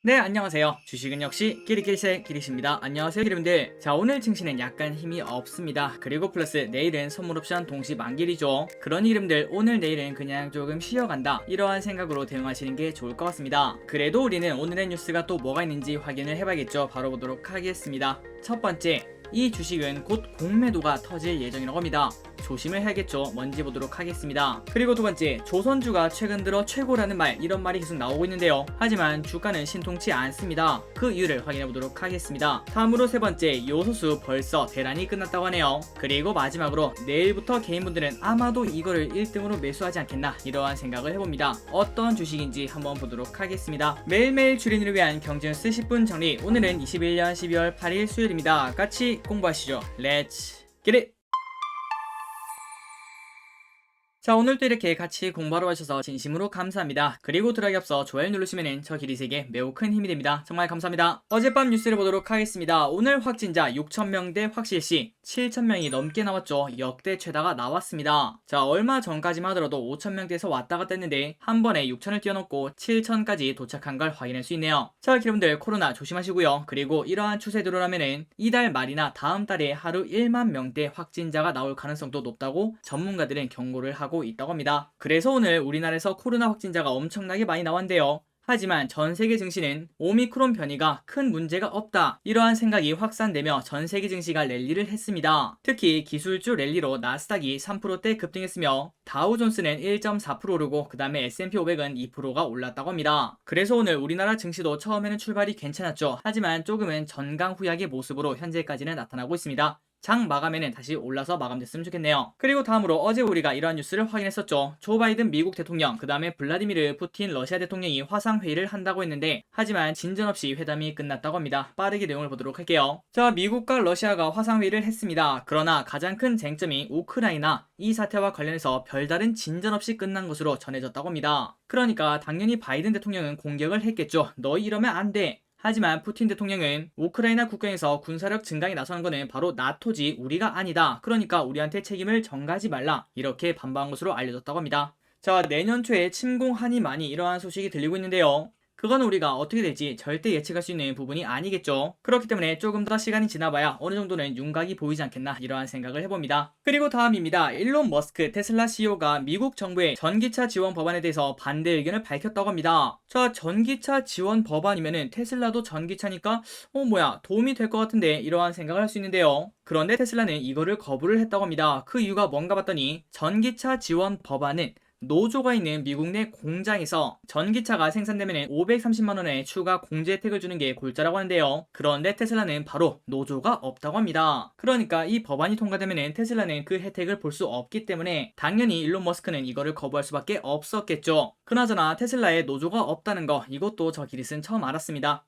네, 안녕하세요. 주식은 역시 끼리끼리새 끼리십니다. 안녕하세요, 여러분들. 자, 오늘 증시는 약간 힘이 없습니다. 그리고 플러스 내일은 선물옵션 동시 만길이죠. 그런 이름들 오늘 내일은 그냥 조금 쉬어간다, 이러한 생각으로 대응하시는 게 좋을 것 같습니다. 그래도 우리는 오늘의 뉴스가 또 뭐가 있는지 확인을 해봐야겠죠. 바로 보도록 하겠습니다. 첫 번째, 이 주식은 곧 공매도가 터질 예정이라고 합니다. 조심을 해야겠죠. 뭔지 보도록 하겠습니다. 그리고 두 번째, 조선주가 최근 들어 최고라는 이런 말이 계속 나오고 있는데요. 하지만 주가는 신통치 않습니다. 그 이유를 확인해 보도록 하겠습니다. 다음으로 세 번째, 요소수 벌써 대란이 끝났다고 하네요. 그리고 마지막으로 내일부터 개인분들은 아마도 이거를 1등으로 매수하지 않겠나, 이러한 생각을 해봅니다. 어떤 주식인지 한번 보도록 하겠습니다. 매일매일 주린이를 위한 경제뉴스 10분 정리. 오늘은 21년 12월 8일 수요일입니다. 같이 공부하시죠. 렛츠 기릿! 자, 오늘도 이렇게 같이 공부하러 와주셔서 진심으로 감사합니다. 그리고 들어가기 앞서 좋아요 누르시면 저 기리세에게 매우 큰 힘이 됩니다. 정말 감사합니다. 어젯밤 뉴스를 보도록 하겠습니다. 오늘 확진자 6,000명대 확실시 7,000명이 넘게 나왔죠. 역대 최다가 나왔습니다. 자, 얼마 전까지만 하더라도 5,000명대에서 왔다 갔다 했는데 한 번에 6,000을 뛰어넘고 7,000까지 도착한 걸 확인할 수 있네요. 자, 여러분들 코로나 조심하시고요. 그리고 이러한 추세대로라면은 이달 말이나 다음 달에 하루 1만 명대 확진자가 나올 가능성도 높다고 전문가들은 경고를 하고 있다고 합니다. 그래서 오늘 우리나라에서 코로나 확진자가 엄청나게 많이 나왔는데요. 하지만 전세계 증시는 오미크론 변이가 큰 문제가 없다, 이러한 생각이 확산되며 전세계 증시가 랠리를 했습니다. 특히 기술주 랠리로 나스닥이 3%대 급등했으며 다우존스는 1.4% 오르고 그 다음에 S&P 500은 2%가 올랐다고 합니다. 그래서 오늘 우리나라 증시도 처음에는 출발이 괜찮았죠. 하지만 조금은 전강후약의 모습으로 현재까지는 나타나고 있습니다. 장 마감에는 다시 올라서 마감됐으면 좋겠네요. 그리고 다음으로 어제 우리가 이러한 뉴스를 확인했었죠. 조 바이든 미국 대통령, 그 다음에 블라디미르 푸틴 러시아 대통령이 화상회의를 한다고 했는데 하지만 진전 없이 회담이 끝났다고 합니다. 빠르게 내용을 보도록 할게요. 자, 미국과 러시아가 화상회의를 했습니다. 그러나 가장 큰 쟁점이 우크라이나 이 사태와 관련해서 별다른 진전 없이 끝난 것으로 전해졌다고 합니다. 그러니까 당연히 바이든 대통령은 공격을 했겠죠. 너희 이러면 안 돼. 하지만 푸틴 대통령은 우크라이나 국경에서 군사력 증강에 나서는 것은 바로 나토지 우리가 아니다. 그러니까 우리한테 책임을 전가하지 말라, 이렇게 반박한 것으로 알려졌다고 합니다. 자, 내년 초에 침공하니 많이 이러한 소식이 들리고 있는데요. 그건 우리가 어떻게 될지 절대 예측할 수 있는 부분이 아니겠죠. 그렇기 때문에 조금 더 시간이 지나봐야 어느 정도는 윤곽이 보이지 않겠나, 이러한 생각을 해봅니다. 그리고 다음입니다. 일론 머스크 테슬라 CEO가 미국 정부의 전기차 지원 법안에 대해서 반대 의견을 밝혔다고 합니다. 자, 전기차 지원 법안이면은 테슬라도 전기차니까 도움이 될 것 같은데, 이러한 생각을 할 수 있는데요. 그런데 테슬라는 이거를 거부를 했다고 합니다. 그 이유가 뭔가 봤더니 전기차 지원 법안은 노조가 있는 미국 내 공장에서 전기차가 생산되면 530만원의 추가 공제 혜택을 주는 게 골자라고 하는데요. 그런데 테슬라는 바로 노조가 없다고 합니다. 그러니까 이 법안이 통과되면 테슬라는 그 혜택을 볼 수 없기 때문에 당연히 일론 머스크는 이거를 거부할 수밖에 없었겠죠. 그나저나 테슬라에 노조가 없다는 거, 이것도 저 기릿은 처음 알았습니다.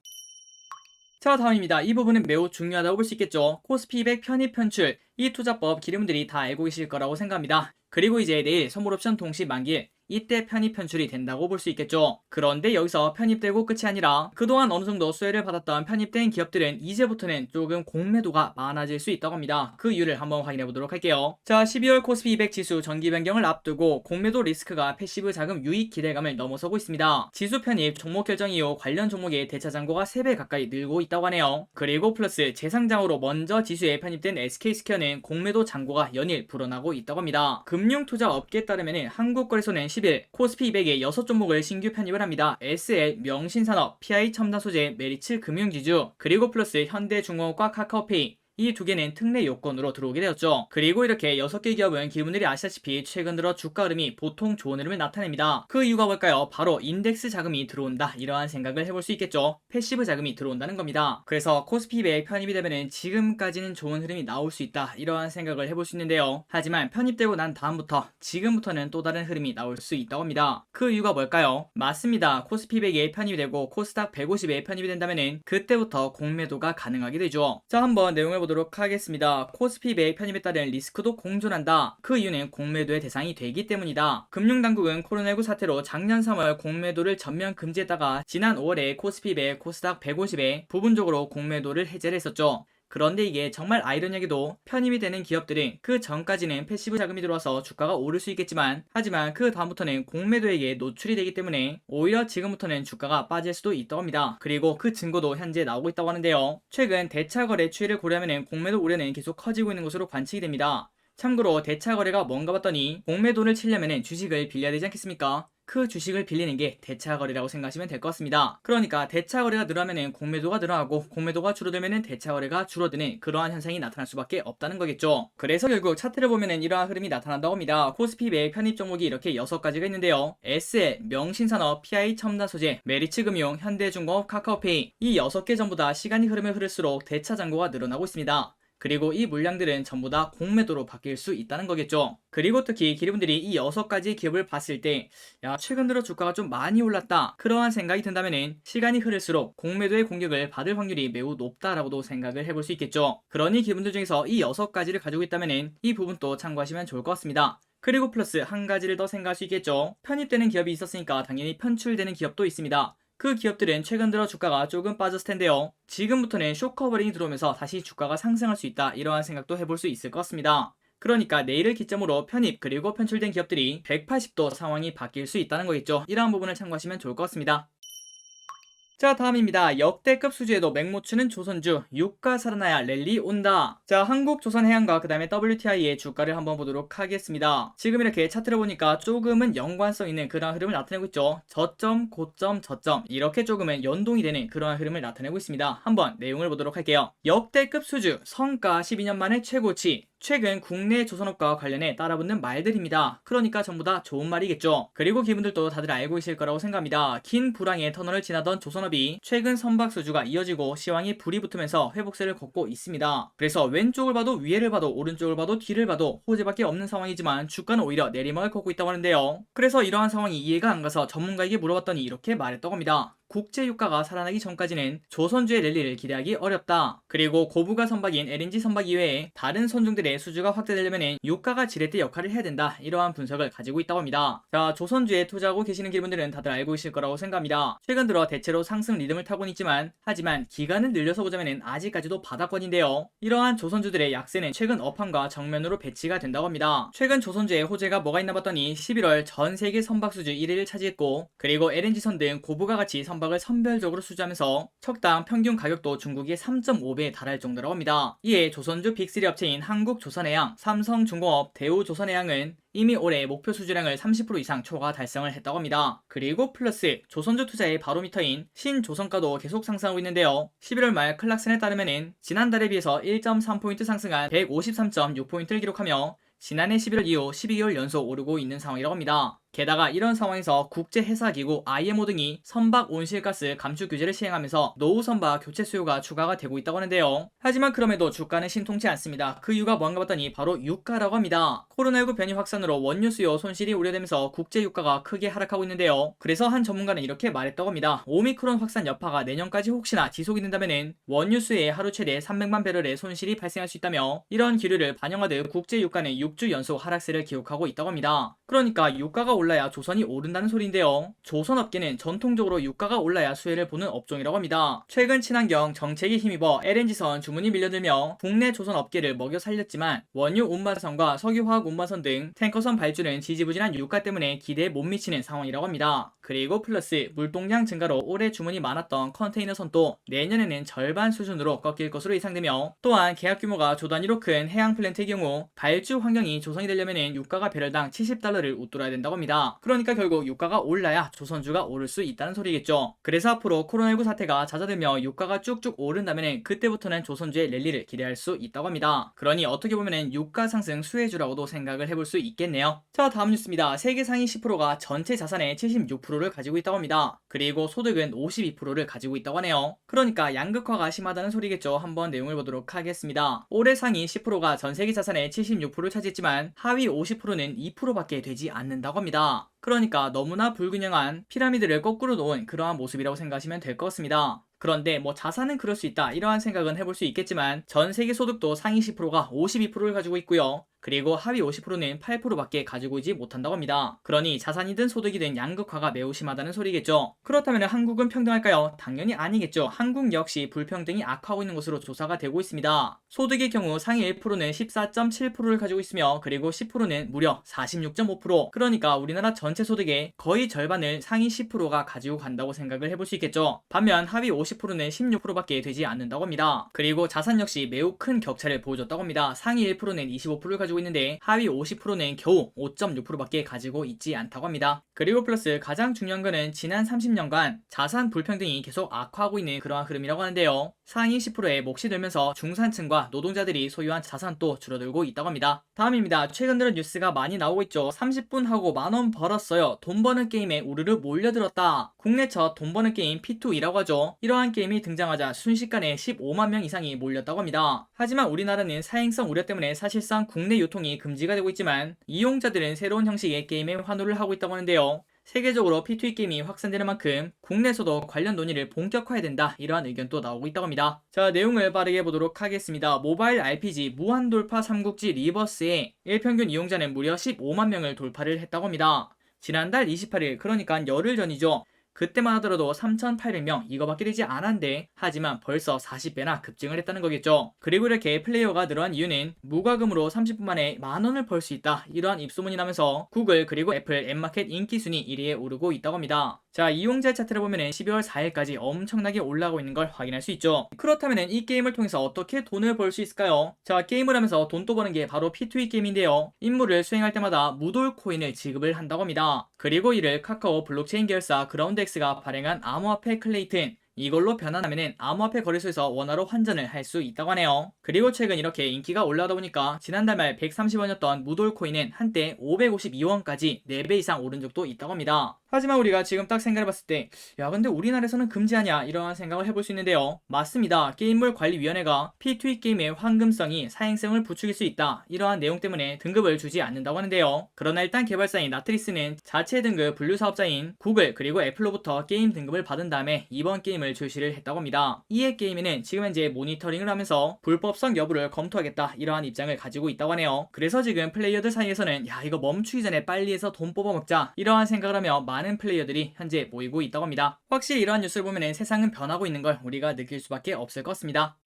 자, 다음입니다. 이 부분은 매우 중요하다고 볼 수 있겠죠. 코스피 200 편입 편출, 이 투자법 기름들이 다 알고 계실 거라고 생각합니다. 그리고 이제 내일 선물옵션 동시 만기일, 이때 편입 편출이 된다고 볼 수 있겠죠. 그런데 여기서 편입되고 끝이 아니라 그동안 어느 정도 수혜를 받았던 편입된 기업들은 이제부터는 조금 공매도가 많아질 수 있다고 합니다. 그 이유를 한번 확인해 보도록 할게요. 자, 12월 코스피 200 지수 정기 변경을 앞두고 공매도 리스크가 패시브 자금 유입 기대감을 넘어서고 있습니다. 지수 편입 종목 결정 이후 관련 종목의 대차 잔고가 3배 가까이 늘고 있다고 하네요. 그리고 플러스 재상장으로 먼저 지수에 편입된 SK스퀘어는 공매도 잔고가 연일 불어나고 있다고 합니다. 금융투자업계에 따르면 한국거래소는 10일 코스피 200의 6종목을 신규 편입을 합니다. SL, 명신산업, PI 첨단소재, 메리츠 금융지주, 그리고 플러스 현대중공업과 카카오페이, 이 두 개는 특례 요건으로 들어오게 되었죠. 그리고 이렇게 6개 기업은 기분들이 아시다시피 최근 들어 주가 흐름이 보통 좋은 흐름을 나타냅니다. 그 이유가 뭘까요? 바로 인덱스 자금이 들어온다, 이러한 생각을 해볼 수 있겠죠. 패시브 자금이 들어온다는 겁니다. 그래서 코스피 200 편입이 되면 지금까지는 좋은 흐름이 나올 수 있다, 이러한 생각을 해볼 수 있는데요. 하지만 편입되고 난 다음부터 지금부터는 또 다른 흐름이 나올 수 있다고 합니다. 그 이유가 뭘까요? 맞습니다. 코스피 100에 편입이 되고 코스닥 150에 편입이 된다면 그때부터 공매도가 가능하게 되죠. 자, 한번 내용을 보도록 하겠습니다. 코스피 100 편입에 따른 리스크도 공존한다. 그 이유는 공매도의 대상이 되기 때문이다. 금융당국은 코로나19 사태로 작년 3월 공매도를 전면 금지했다가 지난 5월에 코스피 100, 코스닥 150에 부분적으로 공매도를 해제를 했었죠. 그런데 이게 정말 아이러니하게도 편입이 되는 기업들은 그 전까지는 패시브 자금이 들어와서 주가가 오를 수 있겠지만, 하지만 그 다음부터는 공매도에게 노출이 되기 때문에 오히려 지금부터는 주가가 빠질 수도 있다고 합니다. 그리고 그 증거도 현재 나오고 있다고 하는데요. 최근 대차 거래 추이를 고려하면 공매도 우려는 계속 커지고 있는 것으로 관측이 됩니다. 참고로 대차 거래가 뭔가 봤더니 공매도를 치려면 주식을 빌려야 되지 않겠습니까? 그 주식을 빌리는 게 대차 거래라고 생각하시면 될 것 같습니다. 그러니까 대차 거래가 늘어나면 공매도가 늘어나고, 공매도가 줄어들면 대차 거래가 줄어드는 그러한 현상이 나타날 수밖에 없다는 거겠죠. 그래서 결국 차트를 보면 이러한 흐름이 나타난다고 합니다. 코스피 매 편입 종목이 이렇게 6가지가 있는데요. SL, 명신산업, PI 첨단소재, 메리츠금융, 현대중공업, 카카오페이, 이 6개 전부 다 시간이 흐를수록 대차 잔고가 늘어나고 있습니다. 그리고 이 물량들은 전부 다 공매도로 바뀔 수 있다는 거겠죠. 그리고 특히 기리분들이 이 6가지 기업을 봤을 때, 야, 최근 들어 주가가 좀 많이 올랐다, 그러한 생각이 든다면은 시간이 흐를수록 공매도의 공격을 받을 확률이 매우 높다라고도 생각을 해볼 수 있겠죠. 그러니 기분들 중에서 이 6가지를 가지고 있다면은 이 부분도 참고하시면 좋을 것 같습니다. 그리고 플러스 한 가지를 더 생각할 수 있겠죠. 편입되는 기업이 있었으니까 당연히 편출되는 기업도 있습니다. 그 기업들은 최근 들어 주가가 조금 빠졌을 텐데요. 지금부터는 쇼커버링이 들어오면서 다시 주가가 상승할 수 있다, 이러한 생각도 해볼 수 있을 것 같습니다. 그러니까 내일을 기점으로 편입 그리고 편출된 기업들이 180도 상황이 바뀔 수 있다는 거겠죠. 이러한 부분을 참고하시면 좋을 것 같습니다. 자, 다음입니다. 역대급 수주에도 맹모추는 조선주, 유가 살아나야 랠리 온다. 자, 한국조선해양과 그 다음에 WTI의 주가를 한번 보도록 하겠습니다. 지금 이렇게 차트를 보니까 조금은 연관성 있는 그런 흐름을 나타내고 있죠. 저점, 고점, 저점, 이렇게 조금은 연동이 되는 그러한 흐름을 나타내고 있습니다. 한번 내용을 보도록 할게요. 역대급 수주, 성과 12년 만에 최고치. 최근 국내 조선업과 관련해 따라붙는 말들입니다. 그러니까 전부 다 좋은 말이겠죠. 그리고 기분들도 다들 알고 계실 거라고 생각합니다. 긴 불황의 터널을 지나던 조선업이 최근 선박 수주가 이어지고 시황이 불이 붙으면서 회복세를 걷고 있습니다. 그래서 왼쪽을 봐도 위를 봐도 오른쪽을 봐도 뒤를 봐도 호재밖에 없는 상황이지만 주가는 오히려 내리막을 걷고 있다고 하는데요. 그래서 이러한 상황이 이해가 안 가서 전문가에게 물어봤더니 이렇게 말했다고 합니다. 국제 유가가 살아나기 전까지는 조선주의 랠리를 기대하기 어렵다. 그리고 고부가 선박인 LNG 선박 이외에 다른 선종들의 수주가 확대되려면 유가가 지렛대 역할을 해야 된다, 이러한 분석을 가지고 있다고 합니다. 자, 조선주에 투자하고 계시는 분들은 다들 알고 계실 거라고 생각합니다. 최근 들어 대체로 상승 리듬을 타고는 있지만, 하지만 기간을 늘려서 보자면 아직까지도 바닥권인데요. 이러한 조선주들의 약세는 최근 업황과 정면으로 배치가 된다고 합니다. 최근 조선주의 호재가 뭐가 있나 봤더니 11월 전 세계 선박 수주 1위를 차지했고, 그리고 LNG선 등 고부가 같이 선박을 선별적으로 수주하면서 척당 평균 가격도 중국의 3.5배에 달할 정도라고 합니다. 이에 조선주 빅3 업체인 한국조선해양, 삼성중공업, 대우조선해양은 이미 올해 목표 수주량을 30% 이상 초과 달성을 했다고 합니다. 그리고 플러스 조선주 투자의 바로미터인 신조선가도 계속 상승하고 있는데요. 11월 말 클락슨에 따르면 지난달에 비해서 1.3포인트 상승한 153.6포인트를 기록하며 지난해 11월 이후 12개월 연속 오르고 있는 상황이라고 합니다. 게다가 이런 상황에서 국제해사기구 IMO 등이 선박 온실가스 감축 규제를 시행하면서 노후 선박 교체 수요가 추가가 되고 있다고 하는데요. 하지만 그럼에도 주가는 신통치 않습니다. 그 이유가 뭔가 봤더니 바로 유가라고 합니다. 코로나19 변이 확산으로 원유 수요 손실이 우려되면서 국제 유가가 크게 하락하고 있는데요. 그래서 한 전문가는 이렇게 말했다고 합니다. 오미크론 확산 여파가 내년까지 혹시나 지속이 된다면 원유 수요에 하루 최대 300만 배럴의 손실이 발생할 수 있다며, 이런 기류를 반영하듯 국제 유가는 6주 연속 하락세를 기록하고 있다고 합니다. 그러니까 유가가 올라야 조선이 오른다는 소리인데요. 조선업계는 전통적으로 유가가 올라야 수혜를 보는 업종이라고 합니다. 최근 친환경 정책에 힘입어 LNG선 주문이 밀려들며 국내 조선업계를 먹여 살렸지만, 원유 운반선과 석유화학 운반선 등 탱커선 발주는 지지부진한 유가 때문에 기대에 못 미치는 상황이라고 합니다. 그리고 플러스 물동량 증가로 올해 주문이 많았던 컨테이너선도 내년에는 절반 수준으로 꺾일 것으로 예상되며, 또한 계약 규모가 조 단위로 큰 해양 플랜트의 경우 발주 환경이 조성이 되려면 유가가 배럴당 70달러를 웃돌아야 된다고 합니다. 그러니까 결국 유가가 올라야 조선주가 오를 수 있다는 소리겠죠. 그래서 앞으로 코로나19 사태가 잦아들며 유가가 쭉쭉 오른다면 그때부터는 조선주의 랠리를 기대할 수 있다고 합니다. 그러니 어떻게 보면 유가 상승 수혜주라고도 생각을 해볼 수 있겠네요. 자, 다음 뉴스입니다. 세계 상위 10%가 전체 자산의 76%를 가지고 있다고 합니다. 그리고 소득은 52%를 가지고 있다고 하네요. 그러니까 양극화가 심하다는 소리겠죠. 한번 내용을 보도록 하겠습니다. 올해 상위 10%가 전 세계 자산의 76%를 차지했지만 하위 50%는 2%밖에 되지 않는다고 합니다. 그러니까 너무나 불균형한 피라미드를 거꾸로 놓은 그러한 모습이라고 생각하시면 될 것 같습니다. 그런데 뭐 자산은 그럴 수 있다, 이러한 생각은 해볼 수 있겠지만 전 세계 소득도 상위 10%가 52%를 가지고 있고요. 그리고 하위 50%는 8%밖에 가지고 있지 못한다고 합니다. 그러니 자산이든 소득이든 양극화가 매우 심하다는 소리겠죠. 그렇다면 한국은 평등할까요? 당연히 아니겠죠. 한국 역시 불평등이 악화하고 있는 것으로 조사가 되고 있습니다. 소득의 경우 상위 1%는 14.7%를 가지고 있으며 그리고 10%는 무려 46.5%. 그러니까 우리나라 전체 소득의 거의 절반을 상위 10%가 가지고 간다고 생각을 해볼 수 있겠죠. 반면 하위 50%는 16%밖에 되지 않는다고 합니다. 그리고 자산 역시 매우 큰 격차를 보여줬다고 합니다. 상위 1%는 25%를 가지고 있는데 하위 50%는 겨우 5.6%밖에 가지고 있지 않다고 합니다. 그리고 플러스 가장 중요한 거는 지난 30년간 자산 불평등이 계속 악화하고 있는 그러한 흐름이라고 하는데요. 상위 10%의 몫이 들면서 중산층과 노동자들이 소유한 자산도 줄어들고 있다고 합니다. 다음입니다. 최근 들어 뉴스가 많이 나오고 있죠. 30분 하고 만원 벌었어요. 돈 버는 게임에 우르르 몰려들었다. 국내 첫 돈 버는 게임 P2E라고 하죠. 이러한 게임이 등장하자 순식간에 15만 명 이상이 몰렸다고 합니다. 하지만 우리나라는 사행성 우려 때문에 사실상 국내 유통이 금지가 되고 있지만 이용자들은 새로운 형식의 게임에 환호를 하고 있다고 하는데요. 세계적으로 P2E 게임이 확산되는 만큼 국내에서도 관련 논의를 본격화해야 된다, 이러한 의견도 나오고 있다고 합니다. 자, 내용을 빠르게 보도록 하겠습니다. 모바일 RPG 무한돌파 삼국지 리버스의 일평균 이용자는 무려 15만 명을 돌파를 했다고 합니다. 지난달 28일, 그러니까 열흘 전이죠. 그때만 하더라도 3,800명 이거밖에 되지 않았는데, 하지만 벌써 40배나 급증을 했다는 거겠죠. 그리고 이렇게 플레이어가 늘어난 이유는 무과금으로 30분 만에 만원을 벌 수 있다, 이러한 입소문이 나면서 구글 그리고 애플 앱마켓 인기 순위 1위에 오르고 있다고 합니다. 자, 이용자 차트를 보면은 12월 4일까지 엄청나게 올라가고 있는 걸 확인할 수 있죠. 그렇다면은 이 게임을 통해서 어떻게 돈을 벌 수 있을까요? 자, 게임을 하면서 돈 또 버는 게 바로 P2E 게임인데요. 임무를 수행할 때마다 무돌 코인을 지급을 한다고 합니다. 그리고 이를 카카오 블록체인 계열사 그라운드X가 발행한 암호화폐 클레이튼, 이걸로 변환하면은 암호화폐 거래소에서 원화로 환전을 할 수 있다고 하네요. 그리고 최근 이렇게 인기가 올라오다 보니까 지난달 말 130원이었던 무돌코인은 한때 552원까지 4배 이상 오른 적도 있다고 합니다. 하지만 우리가 지금 딱 생각해봤을 때, 야 근데 우리나라에서는 금지하냐, 이러한 생각을 해볼 수 있는데요. 맞습니다. 게임물 관리위원회가 P2E 게임의 황금성이 사행성을 부추길 수 있다, 이러한 내용 때문에 등급을 주지 않는다고 하는데요. 그러나 일단 개발사인 나트리스는 자체 등급 분류 사업자인 구글 그리고 애플로부터 게임 등급을 받은 다음에 이번 게임을 출시를 했다고 합니다. 이에 게임에는 지금 현재 모니터링을 하면서 불법성 여부를 검토하겠다, 이러한 입장을 가지고 있다고 하네요. 그래서 지금 플레이어들 사이에서는 야 이거 멈추기 전에 빨리 해서 돈 뽑아먹자, 이러한 생각을 하며 많은 플레이어들이 현재 모이고 있다고 합니다. 확실히 이러한 뉴스를 보면 세상은 변하고 있는 걸 우리가 느낄 수밖에 없을 것 같습니다.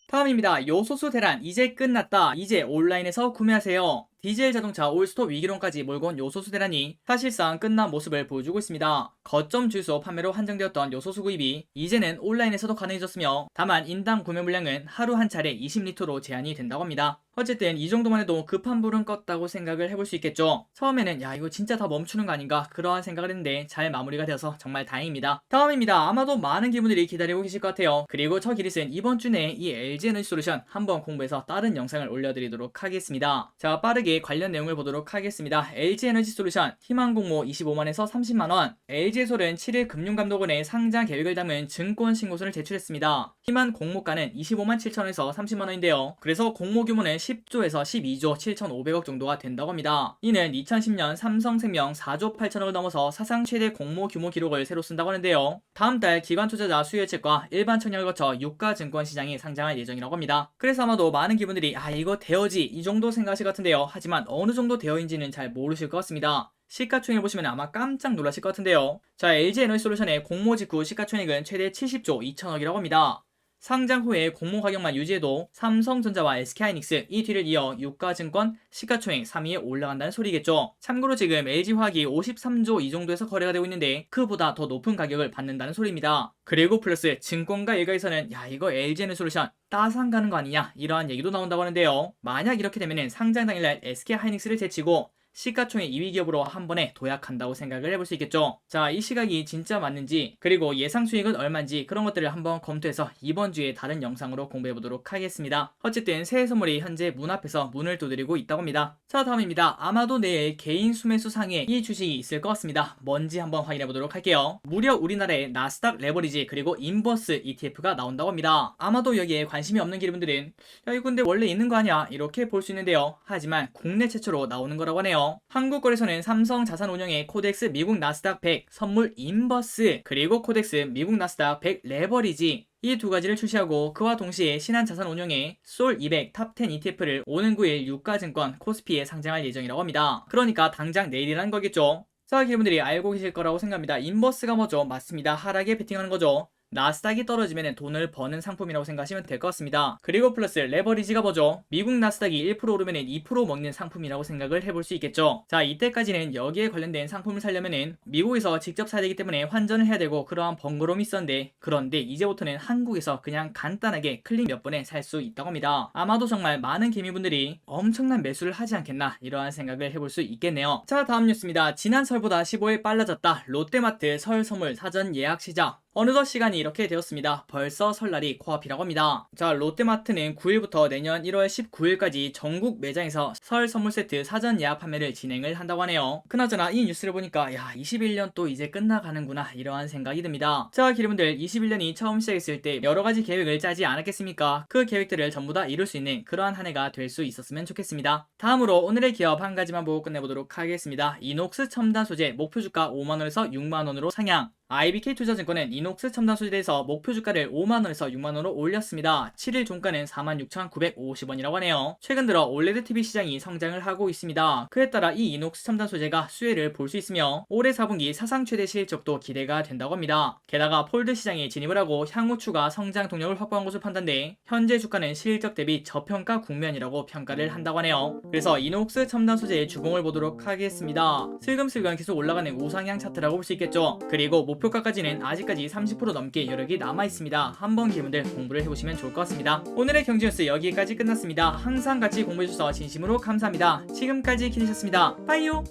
다음입니다. 요소수 대란 이제 끝났다. 이제 온라인에서 구매하세요. 디젤 자동차 올스톱 위기론까지 몰고 온 요소수 대란이 사실상 끝난 모습을 보여주고 있습니다. 거점 주유소 판매로 한정되었던 요소수 구입이 이제는 온라인에서도 가능해졌으며, 다만 인당 구매 물량은 하루 한 차례 20리터로 제한이 된다고 합니다. 어쨌든 이 정도만 해도 급한 불은 껐다고 생각을 해볼 수 있겠죠. 처음에는 야 이거 진짜 다 멈추는 거 아닌가, 그러한 생각을 했는데 잘 마무리가 되어서 정말 다행입니다. 다음입니다. 아마도 많은 기분들이 기다리고 계실 것 같아요. 그리고 저 기릿은 이번 주 내에 이 LG 에너지 솔루션 한번 공부해서 다른 영상을 올려드리도록 하겠습니다. 자, 빠르게 관련 내용을 보도록 하겠습니다. LG 에너지 솔루션 희망 공모 25만에서 30만원. LG에솔은 7일 금융감독원에 상장 계획을 담은 증권 신고서를 제출했습니다. 희망 공모가는 25만 7천원에서 30만원인데요. 그래서 공모 규모는 10조에서 12조 7,500억 정도가 된다고 합니다. 이는 2010년 삼성생명 4조 8천억을 넘어서 사상 최대 공모 규모 기록을 새로 쓴다고 하는데요. 다음 달 기관 투자자 수요예측과 일반 청약을 거쳐 유가증권 시장에 상장할 예정이라고 합니다. 그래서 아마도 많은 기분들이 아 이거 되어지 이 정도 생각하실 것 같은데요. 하지만 어느 정도 되어인지는 잘 모르실 것 같습니다. 시가총액 보시면 아마 깜짝 놀라실 것 같은데요. 자, LG 에너지 솔루션의 공모 직후 시가총액은 최대 70조 2천억이라고 합니다. 상장 후에 공모 가격만 유지해도 삼성전자와 SK하이닉스 이 뒤를 이어 유가증권 시가총액 3위에 올라간다는 소리겠죠. 참고로 지금 LG화학이 53조 이 정도에서 거래가 되고 있는데 그보다 더 높은 가격을 받는다는 소리입니다. 그리고 플러스 증권가 일가에서는 야 이거 LG에너지솔루션 따상 가는 거 아니냐, 이러한 얘기도 나온다고 하는데요. 만약 이렇게 되면 상장 당일날 SK하이닉스를 제치고 시가총액 2위 기업으로 한 번에 도약한다고 생각을 해볼 수 있겠죠. 자, 이 시각이 진짜 맞는지 그리고 예상 수익은 얼마인지 그런 것들을 한번 검토해서 이번 주에 다른 영상으로 공부해보도록 하겠습니다. 어쨌든 새해 선물이 현재 문 앞에서 문을 두드리고 있다고 합니다. 자, 다음입니다. 아마도 내일 개인 수매수 상위에 이 주식이 있을 것 같습니다. 뭔지 한번 확인해보도록 할게요. 무려 우리나라에 나스닥 레버리지 그리고 인버스 ETF가 나온다고 합니다. 아마도 여기에 관심이 없는 기분들은 야 이거 근데 원래 있는 거 아니야, 이렇게 볼 수 있는데요. 하지만 국내 최초로 나오는 거라고 하네요. 있고요. 한국 거래소는 삼성 자산운용의 코덱스 미국 나스닥 100 선물 인버스, 그리고 코덱스 미국 나스닥 100 레버리지, 이 두 가지를 출시하고 그와 동시에 신한자산운용의 솔 200 탑10 ETF를 오는 9일 유가증권 코스피에 상장할 예정이라고 합니다. 그러니까 당장 내일이라는 거겠죠. 자, 여러분들이 알고 계실 거라고 생각합니다. 인버스가 뭐죠? 맞습니다. 하락에 베팅하는 거죠. 나스닥이 떨어지면 돈을 버는 상품이라고 생각하시면 될 것 같습니다. 그리고 플러스 레버리지가 뭐죠? 미국 나스닥이 1% 오르면 2% 먹는 상품이라고 생각을 해볼 수 있겠죠. 자, 이때까지는 여기에 관련된 상품을 사려면은 미국에서 직접 사야 되기 때문에 환전을 해야 되고 그러한 번거로움이 있었는데, 그런데 이제부터는 한국에서 그냥 간단하게 클릭 몇 번에 살 수 있다고 합니다. 아마도 정말 많은 개미분들이 엄청난 매수를 하지 않겠나, 이러한 생각을 해볼 수 있겠네요. 자, 다음 뉴스입니다. 지난 설보다 15일 빨라졌다. 롯데마트 설 선물 사전 예약 시작. 어느덧 시간이 이렇게 되었습니다. 벌써 설날이 코앞이라고 합니다. 자, 롯데마트는 9일부터 내년 1월 19일까지 전국 매장에서 설 선물 세트 사전 예약 판매를 진행을 한다고 하네요. 그나저나 이 뉴스를 보니까 21년 또 이제 끝나가는구나, 이러한 생각이 듭니다. 자, 여러분들 21년이 처음 시작했을 때 여러가지 계획을 짜지 않았겠습니까? 그 계획들을 전부 다 이룰 수 있는 그러한 한 해가 될 수 있었으면 좋겠습니다. 다음으로 오늘의 기업 한 가지만 보고 끝내보도록 하겠습니다. 이녹스 첨단 소재 목표 주가 5만원에서 6만원으로 상향. IBK 투자증권은 이녹스 첨단 소재에서 목표 주가를 5만원에서 6만원으로 올렸습니다. 7일 종가는 46,950원이라고 하네요. 최근 들어 OLED TV 시장이 성장을 하고 있습니다. 그에 따라 이 이녹스 첨단 소재가 수혜를 볼 수 있으며 올해 4분기 사상 최대 실적도 기대가 된다고 합니다. 게다가 폴드 시장에 진입을 하고 향후 추가 성장 동력을 확보한 것으로 판단돼 현재 주가는 실적 대비 저평가 국면이라고 평가를 한다고 하네요. 그래서 이녹스 첨단 소재의 주봉을 보도록 하겠습니다. 슬금슬금 계속 올라가는 우상향 차트라고 볼 수 있겠죠. 그리고 목표가까지는 아직까지 30% 넘게 여력이 남아있습니다. 한번 여러분들 공부를 해보시면 좋을 것 같습니다. 오늘의 경제뉴스 여기까지 끝났습니다. 항상 같이 공부해주셔서 진심으로 감사합니다. 지금까지 기대셨습니다. 빠이요.